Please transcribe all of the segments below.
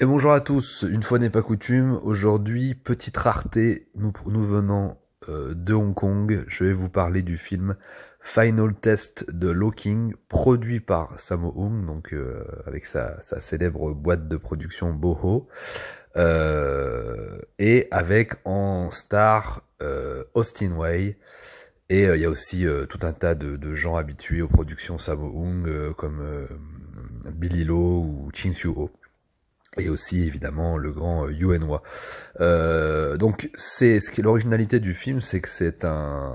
Et bonjour à tous, une fois n'est pas coutume, aujourd'hui, petite rareté, nous venant de Hong Kong, je vais vous parler du film Final Test de Locking, produit par Sammo Hung, donc avec sa célèbre boîte de production Boho, et avec en star Austin Wei, et il y a aussi tout un tas de gens habitués aux productions Sammo Hung, comme Billy Lo ou Chin Siu-ho. Et aussi évidemment le grand Yuen Wah. Donc c'est ce qui est l'originalité du film, c'est que c'est un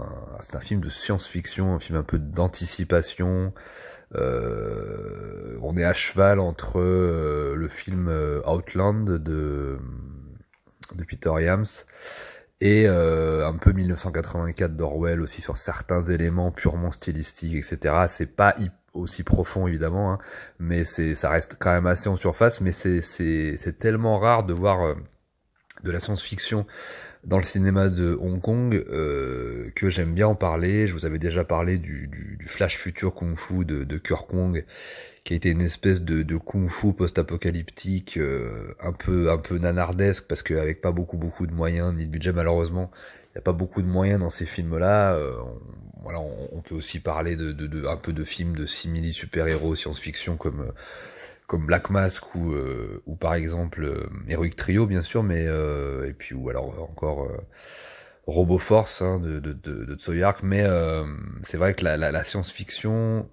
film de science-fiction, un film un peu d'anticipation. On est à cheval entre le film Outland de Peter Iams et un peu 1984 d'Orwell aussi sur certains éléments purement stylistiques, etc. C'est pas aussi profond évidemment, hein, mais ça reste quand même assez en surface. Mais c'est tellement rare de voir de la science-fiction dans le cinéma de Hong Kong que j'aime bien en parler. Je vous avais déjà parlé du Flash Future Kung Fu de Kurt Kong, qui a été une espèce de kung-fu post-apocalyptique un peu nanardesque, parce qu'avec pas beaucoup de moyens ni de budget, malheureusement il n'y a pas beaucoup de moyens dans ces films-là. Voilà, on peut aussi parler un peu de films de simili super-héros science-fiction comme Black Mask ou par exemple Heroic Trio, bien sûr, mais et puis ou alors encore RoboForce, hein, de Tsui Hark. Mais c'est vrai que la science-fiction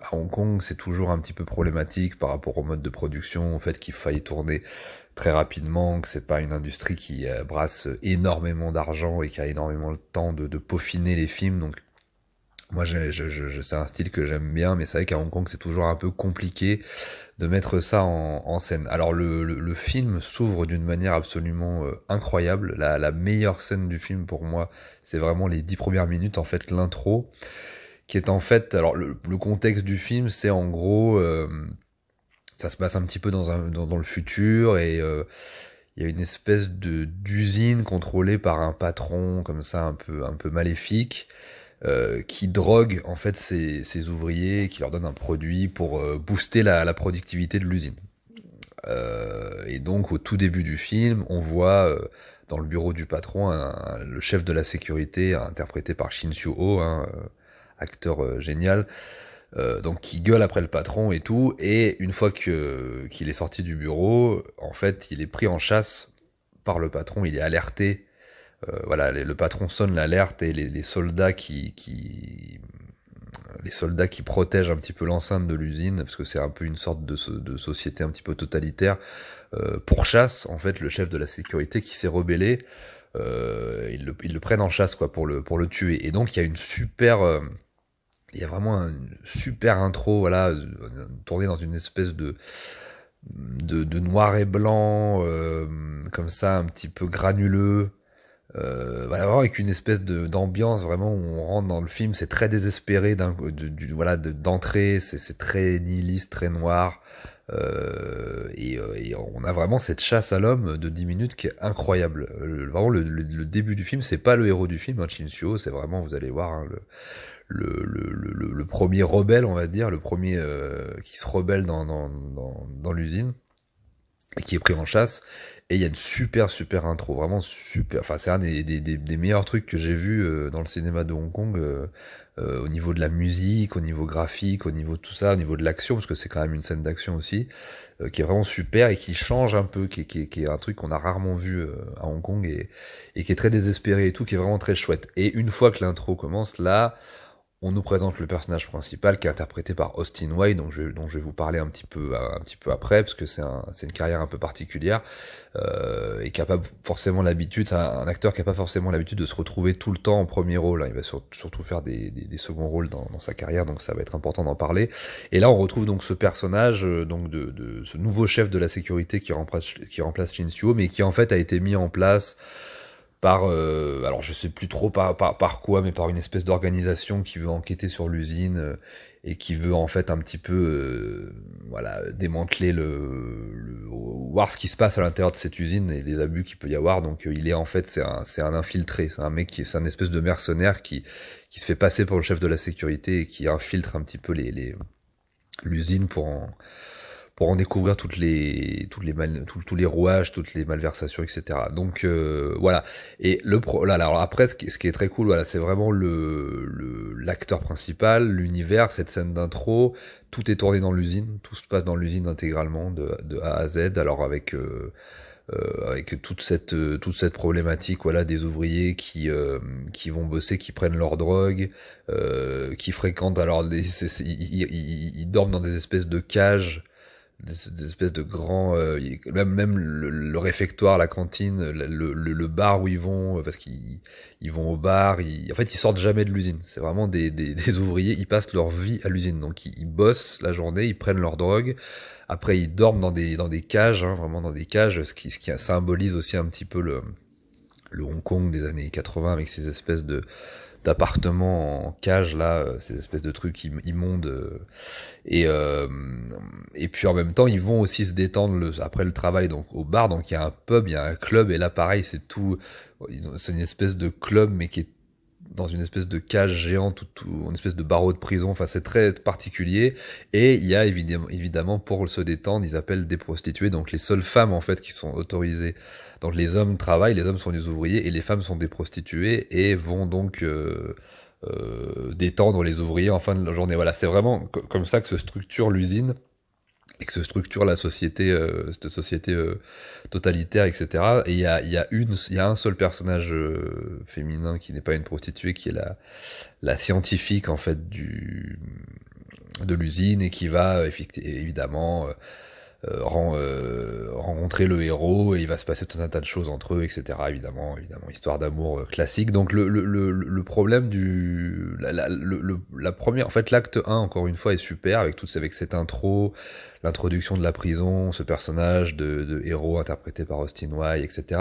à Hong Kong, c'est toujours un petit peu problématique par rapport au mode de production, au fait qu'il faille tourner très rapidement, que c'est pas une industrie qui brasse énormément d'argent et qui a énormément le temps de peaufiner les films. Donc moi, c'est un style que j'aime bien, mais c'est vrai qu'à Hong Kong, c'est toujours un peu compliqué de mettre ça en scène. Alors le film s'ouvre d'une manière absolument incroyable. La meilleure scène du film pour moi, c'est vraiment les 10 premières minutes, en fait, l'intro, qui est en fait, alors le contexte du film, c'est en gros, ça se passe un petit peu dans le futur, et il y a une espèce d'usine contrôlée par un patron comme ça un peu maléfique, qui drogue en fait ses ouvriers, qui leur donne un produit pour booster la productivité de l'usine. Et donc au tout début du film, on voit dans le bureau du patron le chef de la sécurité, interprété par Shin Soo-ho, hein, acteur génial, donc qui gueule après le patron et tout. Et une fois qu'il est sorti du bureau, en fait, il est pris en chasse par le patron. Il est alerté. Voilà, le patron sonne l'alerte, et les soldats les soldats qui protègent un petit peu l'enceinte de l'usine, parce que c'est un peu une sorte de société un petit peu totalitaire, pourchassent en fait le chef de la sécurité qui s'est rebellé. Ils le prennent en chasse, quoi, pour le tuer. Et donc il y a il y a vraiment une super intro, voilà, tournée dans une espèce de noir et blanc, comme ça, un petit peu granuleux. Voilà, vraiment avec une espèce d'ambiance vraiment où on rentre dans le film. C'est très désespéré voilà, d'entrée, c'est très nihiliste, très noir, et on a vraiment cette chasse à l'homme de 10 minutes qui est incroyable. Vraiment le début du film, c'est pas le héros du film, hein, Shin Suo, c'est vraiment, vous allez voir, hein, le premier rebelle, on va dire, le premier qui se rebelle dans l'usine, et qui est pris en chasse. Et il y a une super intro, vraiment super. Enfin, c'est un des meilleurs trucs que j'ai vu dans le cinéma de Hong Kong, au niveau de la musique, au niveau graphique, au niveau de tout ça, au niveau de l'action, parce que c'est quand même une scène d'action aussi, qui est vraiment super et qui change un peu, qui est un truc qu'on a rarement vu à Hong Kong, et qui est très désespéré et tout, qui est vraiment très chouette. Et une fois que l'intro commence, là, on nous présente le personnage principal, qui est interprété par Austin Wei, dont je vais vous parler un petit peu après, parce que c'est une carrière un peu particulière, et qui a pas forcément l'habitude, c'est un acteur qui a pas forcément l'habitude de se retrouver tout le temps en premier rôle, hein. Il va surtout faire des seconds rôles dans sa carrière, donc ça va être important d'en parler. Et là, on retrouve donc ce personnage, donc de ce nouveau chef de la sécurité qui remplace Shin Suo, mais qui en fait a été mis en place par, alors je sais plus trop par quoi, mais par une espèce d'organisation qui veut enquêter sur l'usine, et qui veut en fait un petit peu, voilà, démanteler voir ce qui se passe à l'intérieur de cette usine et les abus qu'il peut y avoir. Donc il est en fait, c'est un infiltré, c'est un mec c'est un espèce de mercenaire qui se fait passer pour le chef de la sécurité, et qui infiltre un petit peu l'usine pour en découvrir tous les rouages, toutes les malversations, etc. Donc voilà. Et là, alors après, ce qui est très cool, voilà, c'est vraiment l'acteur principal, l'univers, cette scène d'intro. Tout est tourné dans l'usine, tout se passe dans l'usine intégralement de A à Z. Alors avec toute cette problématique, voilà, des ouvriers qui vont bosser, qui prennent leur drogue, qui fréquentent, alors ils dorment dans des espèces de cages, des espèces de grands, même le réfectoire, la cantine, le bar où ils vont, parce qu'ils vont au bar, en fait ils sortent jamais de l'usine. C'est vraiment des ouvriers, ils passent leur vie à l'usine, donc ils bossent la journée, ils prennent leur drogue. Après, ils dorment dans des cages, hein, vraiment dans des cages, ce qui symbolise aussi un petit peu le Hong Kong des années 80 avec ces espèces d'appartements en cage là, ces espèces de trucs immondes. Et puis en même temps, ils vont aussi se détendre après le travail donc au bar. Donc il y a un pub, il y a un club, et là pareil, c'est une espèce de club mais qui est dans une espèce de cage géante, une espèce de barreau de prison. Enfin, c'est très particulier. Et il y a évidemment, pour se détendre, ils appellent des prostituées. Donc les seules femmes en fait qui sont autorisées. Donc les hommes travaillent, les hommes sont des ouvriers et les femmes sont des prostituées et vont donc détendre les ouvriers en fin de la journée. Voilà, c'est vraiment comme ça que se structure l'usine et que se structure la société, cette société totalitaire, etc. Et il y a un seul personnage féminin qui n'est pas une prostituée, qui est la scientifique en fait de l'usine, et qui va évidemment rencontrer le héros, et il va se passer tout un tas de choses entre eux, etc. Évidemment, histoire d'amour classique. Donc le problème la première, en fait, l'acte 1, encore une fois, est super avec cette intro, l'introduction de la prison, ce personnage de héros interprété par Austin Wiley, etc.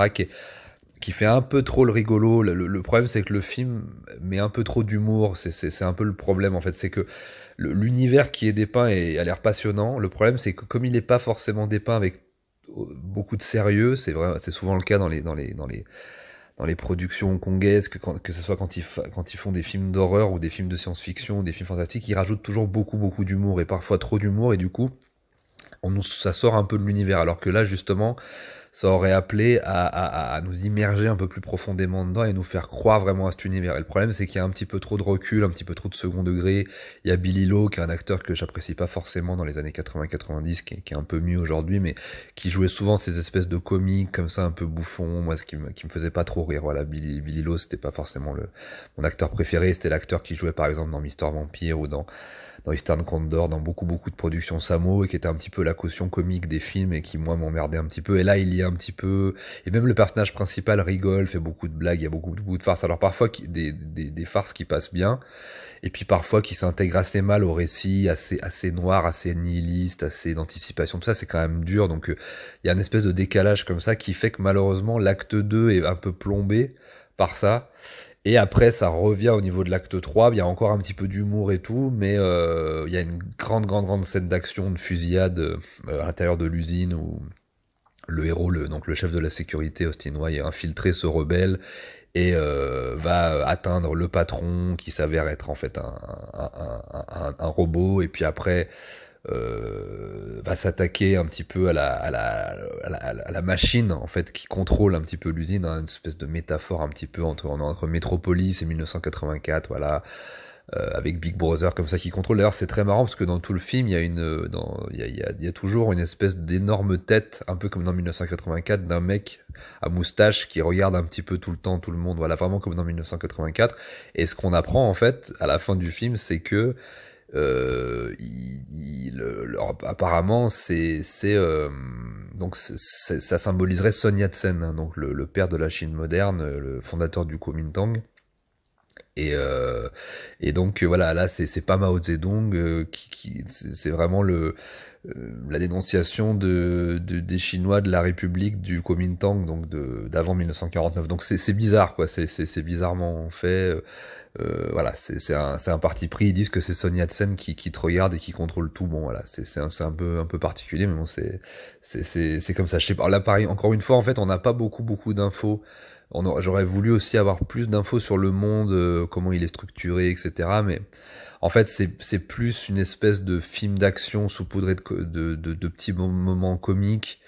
Qui fait un peu trop le rigolo. Le problème, c'est que le film met un peu trop d'humour. C'est un peu le problème, en fait. C'est que l'univers qui est dépeint a l'air passionnant. Le problème, c'est que comme il n'est pas forcément dépeint avec beaucoup de sérieux, c'est souvent le cas dans les productions hongkongaises, que ce soit quand ils font des films d'horreur ou des films de science-fiction ou des films fantastiques, ils rajoutent toujours beaucoup d'humour, et parfois trop d'humour, et du coup, ça sort un peu de l'univers. Alors que là, justement, ça aurait appelé à nous immerger un peu plus profondément dedans et nous faire croire vraiment à cet univers. Et le problème, c'est qu'il y a un petit peu trop de recul, un petit peu trop de second degré. Il y a Billy Lo, qui est un acteur que j'apprécie pas forcément dans les années 80-90, qui est un peu mieux aujourd'hui, mais qui jouait souvent ces espèces de comiques comme ça, un peu bouffons. Moi, ce qui me faisait pas trop rire. Voilà, Billy Lo, c'était pas forcément mon acteur préféré. C'était l'acteur qui jouait par exemple dans Mister Vampire ou dans Eastern Condor, dans beaucoup de productions Samo, et qui était un petit peu la caution comique des films, et qui moi m'emmerdait un petit peu. Et là, il y a un petit peu, et même le personnage principal rigole, fait beaucoup de blagues, il y a beaucoup de farces. Alors parfois des farces qui passent bien, et puis parfois qui s'intègrent assez mal au récit, assez noir, assez nihiliste, assez d'anticipation. Tout ça, c'est quand même dur. Donc il y a une espèce de décalage comme ça qui fait que malheureusement l'acte 2 est un peu plombé par ça. Et après, ça revient au niveau de l'acte 3, il y a encore un petit peu d'humour et tout, mais il y a une grande scène d'action, de fusillade à l'intérieur de l'usine, où le héros, donc le chef de la sécurité, Austin Wiley, est infiltré, se rebelle, et va atteindre le patron, qui s'avère être en fait un robot, et puis après va s'attaquer un petit peu à la machine en fait qui contrôle un petit peu l'usine, hein, une espèce de métaphore un petit peu entre Metropolis et 1984, voilà, avec Big Brother comme ça qui contrôle. D'ailleurs, c'est très marrant parce que dans tout le film, il y a toujours une espèce d'énorme tête, un peu comme dans 1984, d'un mec à moustache qui regarde un petit peu tout le temps tout le monde, voilà, vraiment comme dans 1984. Et ce qu'on apprend en fait à la fin du film, c'est que apparemment donc ça symboliserait Sun Yat-sen, hein, donc le père de la Chine moderne, le fondateur du Kuomintang. Et donc voilà, là c'est pas Mao Zedong, c'est vraiment la dénonciation des Chinois de la République du Kuomintang, donc d'avant 1949. Donc c'est bizarre, quoi, c'est bizarrement fait. Voilà, c'est un parti pris. Ils disent que c'est Sun Yat-sen qui te regarde et qui contrôle tout. Bon, voilà, c'est un peu particulier, mais bon, c'est comme ça. Je sais pas. Là, pareil, encore une fois, en fait, on n'a pas beaucoup d'infos. J'aurais voulu aussi avoir plus d'infos sur le monde, comment il est structuré, etc. Mais En fait, c'est plus une espèce de film d'action saupoudré de petits moments comiques.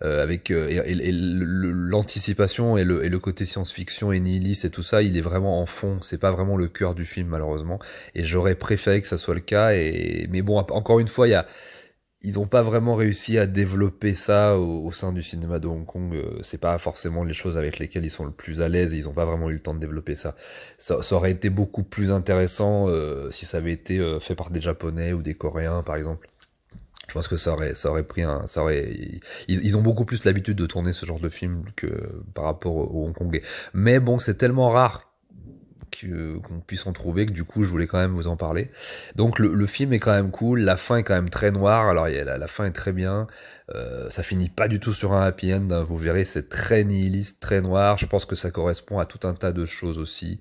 Avec et l'anticipation et le côté science-fiction et nihiliste et tout ça, il est vraiment en fond. C'est pas vraiment le cœur du film malheureusement. Et j'aurais préféré que ça soit le cas. Mais bon, encore une fois, ils ont pas vraiment réussi à développer ça au sein du cinéma de Hong Kong. C'est pas forcément les choses avec lesquelles ils sont le plus à l'aise et ils ont pas vraiment eu le temps de développer ça. Ça aurait été beaucoup plus intéressant si ça avait été fait par des Japonais ou des Coréens par exemple. Je pense que ça aurait pris ils ont beaucoup plus l'habitude de tourner ce genre de film que par rapport aux Hongkongais. Mais bon, c'est tellement rare qu'on puisse en trouver que du coup je voulais quand même vous en parler. Donc le film est quand même cool, la fin est quand même très noire, alors la fin est très bien, ça finit pas du tout sur un happy end, hein, vous verrez c'est très nihiliste, très noir, je pense que ça correspond à tout un tas de choses aussi,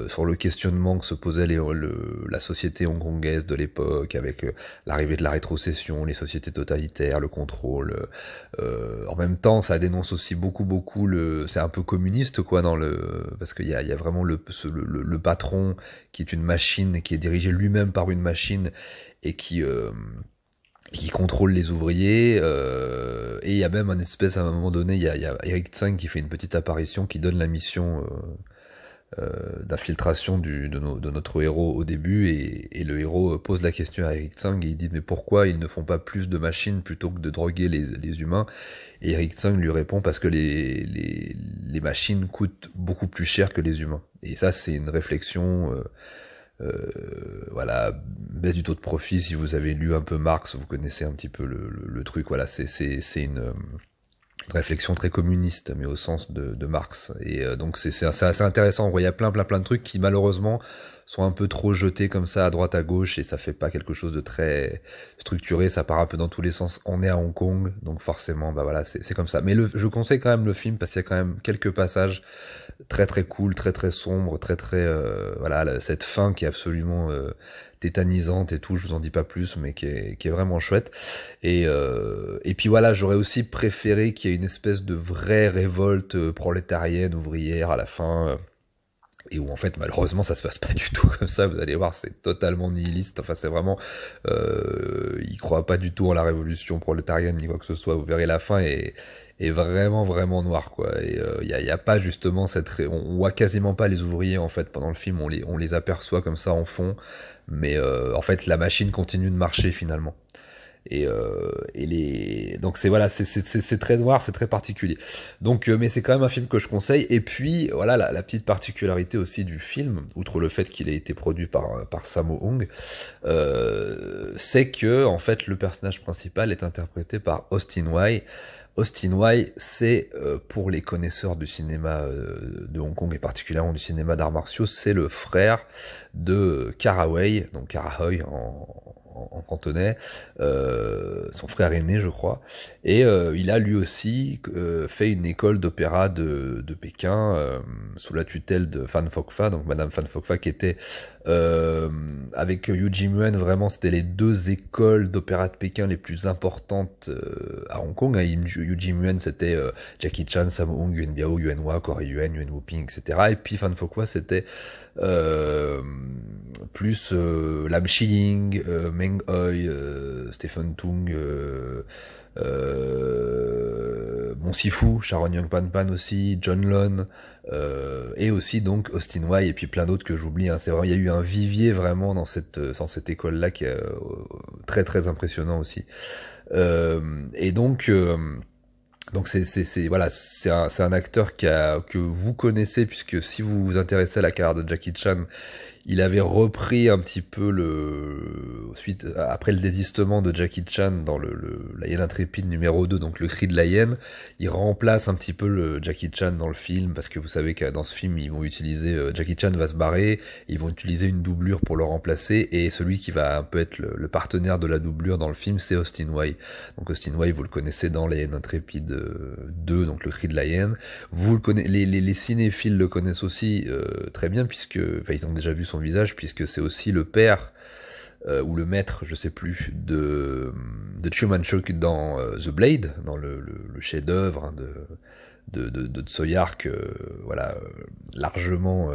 sur le questionnement que se posait la société hongkongaise de l'époque avec l'arrivée de la rétrocession, les sociétés totalitaires, le contrôle. En même temps, ça dénonce aussi beaucoup c'est un peu communiste quoi parce qu'il y a vraiment le patron qui est une machine, qui est dirigé lui-même par une machine et qui contrôle les ouvriers, et il y a même un espèce, à un moment donné, il y a Eric Tsang qui fait une petite apparition, qui donne la mission d'infiltration de notre héros au début, et le héros pose la question à Eric Tsang et il dit mais pourquoi ils ne font pas plus de machines plutôt que de droguer les humains, et Eric Tsang lui répond parce que les machines coûtent beaucoup plus cher que les humains. Et ça c'est une réflexion voilà, baisse du taux de profit. Si vous avez lu un peu Marx, vous connaissez un petit peu le truc. Voilà, c'est une réflexion très communiste, mais au sens de Marx. Et donc c'est assez intéressant. Il y a plein de trucs qui malheureusement sont un peu trop jetés comme ça à droite à gauche et ça fait pas quelque chose de très structuré. Ça part un peu dans tous les sens. On est à Hong Kong, donc forcément, bah voilà, c'est comme ça. Mais je conseille quand même le film parce qu'il y a quand même quelques passages très cool, très sombre, voilà, cette fin qui est absolument tétanisante et tout, je vous en dis pas plus, mais qui est vraiment chouette. Et puis voilà, j'aurais aussi préféré qu'il y ait une espèce de vraie révolte prolétarienne, ouvrière à la fin, et où en fait malheureusement ça se passe pas du tout comme ça, vous allez voir, c'est totalement nihiliste, enfin c'est vraiment ils croient pas du tout en la révolution prolétarienne ni quoi que ce soit, vous verrez la fin est vraiment noir quoi, et y a pas justement on voit quasiment pas les ouvriers en fait pendant le film, on les aperçoit comme ça en fond, mais en fait la machine continue de marcher finalement. Donc c'est très noir, c'est très particulier. Donc mais c'est quand même un film que je conseille. Et puis voilà la petite particularité aussi du film, outre le fait qu'il ait été produit par Sammo Hung, c'est que en fait le personnage principal est interprété par Austin Wai. Austin Wai, c'est pour les connaisseurs du cinéma de Hong Kong et particulièrement du cinéma d'arts martiaux, c'est le frère de Kara Wai, donc Kara Hui en cantonais, son frère aîné je crois, et il a lui aussi fait une école d'opéra de Pékin sous la tutelle de Fan Fok-fa, donc Madame Fan Fok-fa qui était avec Yu Ji-muen, vraiment c'était les deux écoles d'opéra de Pékin les plus importantes à Hong Kong. Yu Ji-muen c'était Jackie Chan, Sammo Hung, Yuen Biao, Yuen Wah, Corey Yuen, Yuen Woo-ping, etc. Et puis Fan Fok-fa c'était plus Lam Chi-ying, Meng Hoi, Stephen Tung, Mon Sifu, Sharon Young Pan Pan aussi, John Lon, et aussi donc Austin Wai et puis plein d'autres que j'oublie. Hein. C'est vrai, il y a eu un vivier vraiment dans cette école-là qui est très impressionnant aussi. Et donc voilà, c'est un acteur que vous connaissez, puisque si vous vous intéressez à la carrière de Jackie Chan, il avait repris un petit peu après le désistement de Jackie Chan dans la hyène intrépide numéro 2, donc le cri de la hyène, il remplace un petit peu le Jackie Chan dans le film, parce que vous savez que dans ce film, ils vont utiliser, Jackie Chan va se barrer, ils vont utiliser une doublure pour le remplacer, et celui qui va un peu être le partenaire de la doublure dans le film, c'est Austin Wai. Donc Austin Wai, vous le connaissez dans la hyène intrépide 2, donc le cri de la hyène. Vous le connaissez, les cinéphiles le connaissent aussi très bien, puisque, enfin, ils ont déjà vu son visage, puisque c'est aussi le père ou le maître, je sais plus, de Fu Manchu dans The Blade, dans le chef-d'œuvre hein, de Tsui Hark, voilà, largement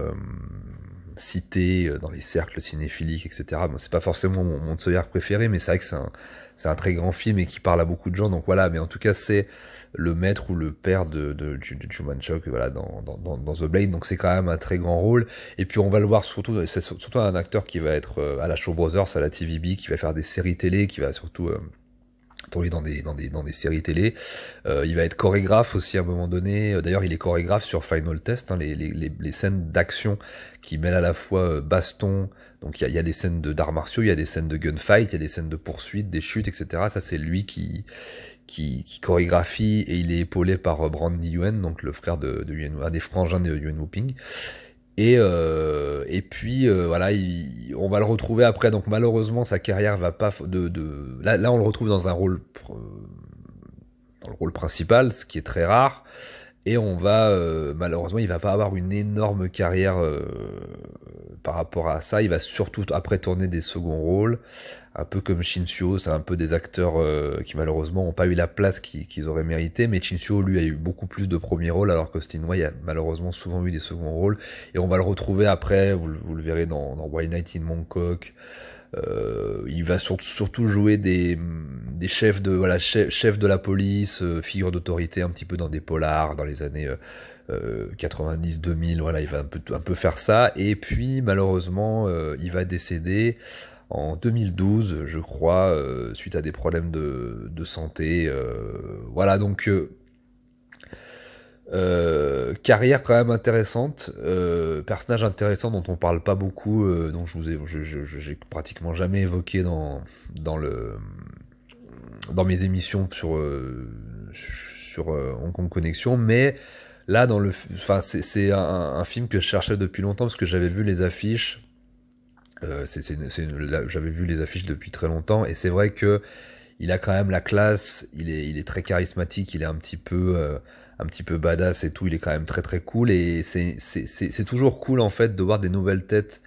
cité dans les cercles cinéphiliques, etc. Bon, c'est pas forcément mon Sawyer préféré, mais c'est vrai que c'est un très grand film et qui parle à beaucoup de gens, donc voilà. Mais en tout cas, c'est le maître ou le père de Truman Shock, voilà, dans The Blade, donc c'est quand même un très grand rôle. Et puis on va le voir surtout, c'est surtout un acteur qui va être à la Shaw Brothers, à la TVB, qui va faire des séries télé, qui va surtout tourner dans des séries télé. Il va être chorégraphe aussi à un moment donné. D'ailleurs, il est chorégraphe sur Final Test, hein, les scènes d'action qui mêlent à la fois baston, donc il y a des scènes d'arts martiaux, il y a des scènes de gunfight, il y a des scènes de poursuite, des chutes, etc. Ça, c'est lui qui chorégraphie, et il est épaulé par Brandy Yuen, donc le frère un des frangins de Yuen Woo-ping. Et puis voilà, on va le retrouver après. Donc malheureusement, sa carrière va pas là on le retrouve dans le rôle principal, ce qui est très rare. Et on va malheureusement, il va pas avoir une énorme carrière par rapport à ça. Il va surtout après tourner des seconds rôles, un peu comme Shin-Suo. C'est un peu des acteurs qui malheureusement ont pas eu la place qu'ils auraient mérité. Mais Shin-Suo, lui, a eu beaucoup plus de premiers rôles, alors qu'Austin Wai a malheureusement souvent eu des seconds rôles. Et on va le retrouver après, vous le verrez dans Why Night in Bangkok. Il va surtout jouer des chefs chefs de la police, figures d'autorité un petit peu dans des polars dans les années 90-2000. Voilà, il va un peu faire ça. Et puis malheureusement, il va décéder en 2012, je crois, suite à des problèmes de santé. Voilà, donc carrière quand même intéressante, personnage intéressant dont on parle pas beaucoup, dont j'ai pratiquement jamais évoqué dans mes émissions sur Hong Kong Connection, mais là c'est un film que je cherchais depuis longtemps parce que j'avais vu les affiches. J'avais vu les affiches depuis très longtemps, et c'est vrai que il a quand même la classe, il est très charismatique, il est un petit peu badass et tout, il est quand même très très cool, et c'est toujours cool en fait de voir des nouvelles têtes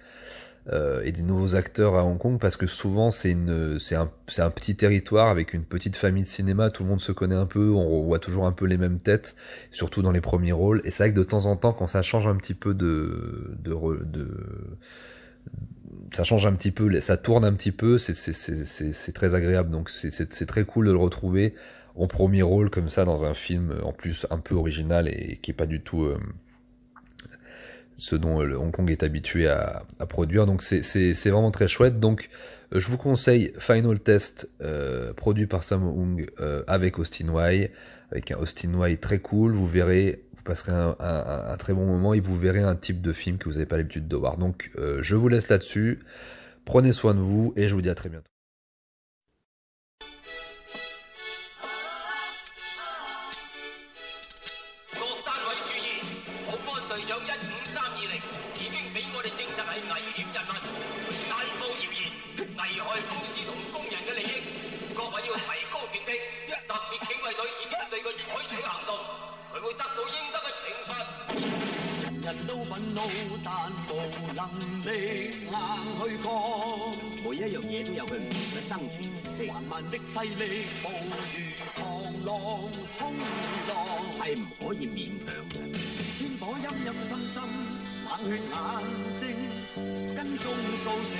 et des nouveaux acteurs à Hong Kong, parce que souvent c'est un petit territoire avec une petite famille de cinéma, tout le monde se connaît un peu, on voit toujours un peu les mêmes têtes, surtout dans les premiers rôles, et c'est vrai que de temps en temps, quand ça change un petit peu ça change un petit peu, ça tourne un petit peu, c'est très agréable, donc c'est très cool de le retrouver en premier rôle comme ça dans un film en plus un peu original et qui est pas du tout ce dont le Hong Kong est habitué à produire, donc c'est vraiment très chouette. Donc je vous conseille Final Test, produit par Sammo Hung, avec Austin Wai, avec un Austin Wai très cool. Vous verrez, vous passerez un très bon moment, et vous verrez un type de film que vous n'avez pas l'habitude de voir. Donc je vous laisse là-dessus, prenez soin de vous, et je vous dis à très bientôt.人都憤怒，但無能力硬去抗。每一樣嘢都有佢唔同嘅生存形式。橫蠻的勢力無如狂浪衝浪，係唔可以勉強嘅。千火陰陰深深，冷血眼睛跟蹤掃射。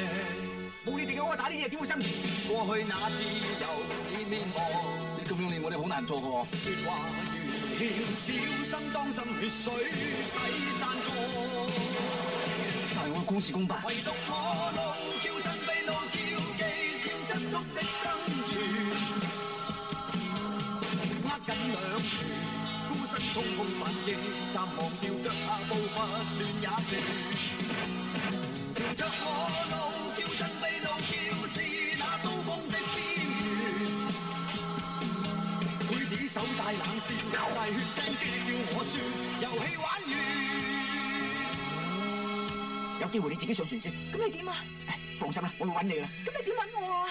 冇你哋嘅我打呢啲嘢點會生存？過去那自由已面亡。你咁樣練我哋好難做嘅喎。説話小心當心血水洗散過，但係我公事公辦。唯獨我怒叫震秘怒叫記添失足的生存，握緊兩拳，孤身衝鋒反應，暫忘掉腳下步伐亂也亂。朝着我怒叫震秘怒叫是那刀鋒的邊緣。劊子手帶冷笑，大血腥激笑我説遊戲玩完。有機會你自己上船先。咁你點啊？放心啦，我會揾你噶啦。咁你點揾我啊？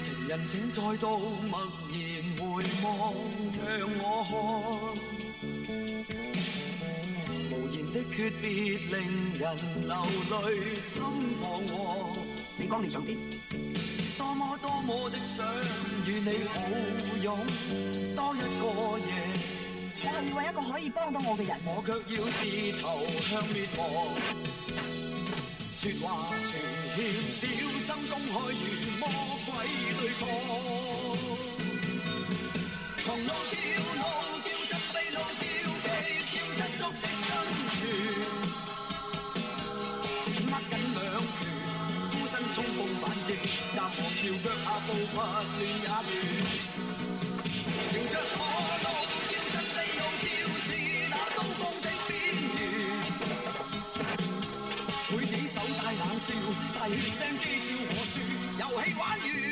情人請再度默然回望，讓我看。無言的訣別令人流淚，心彷徨。你講你想點？多麼的想與你抱擁多一個夜，我係要揾一個可以幫到我嘅人，我卻要自投向滅亡。說話情牽，小心公開與魔鬼對抗。狂怒叫怒叫震秘怒叫奇叫七足的生存，握緊兩拳，孤身衝鋒反擊，集狂跳腳下步伐亂也亂，迎着火怒叫震秘怒叫是那刀鋒的邊緣。劊子手帶冷笑，大血腥譏笑我説遊戲玩完。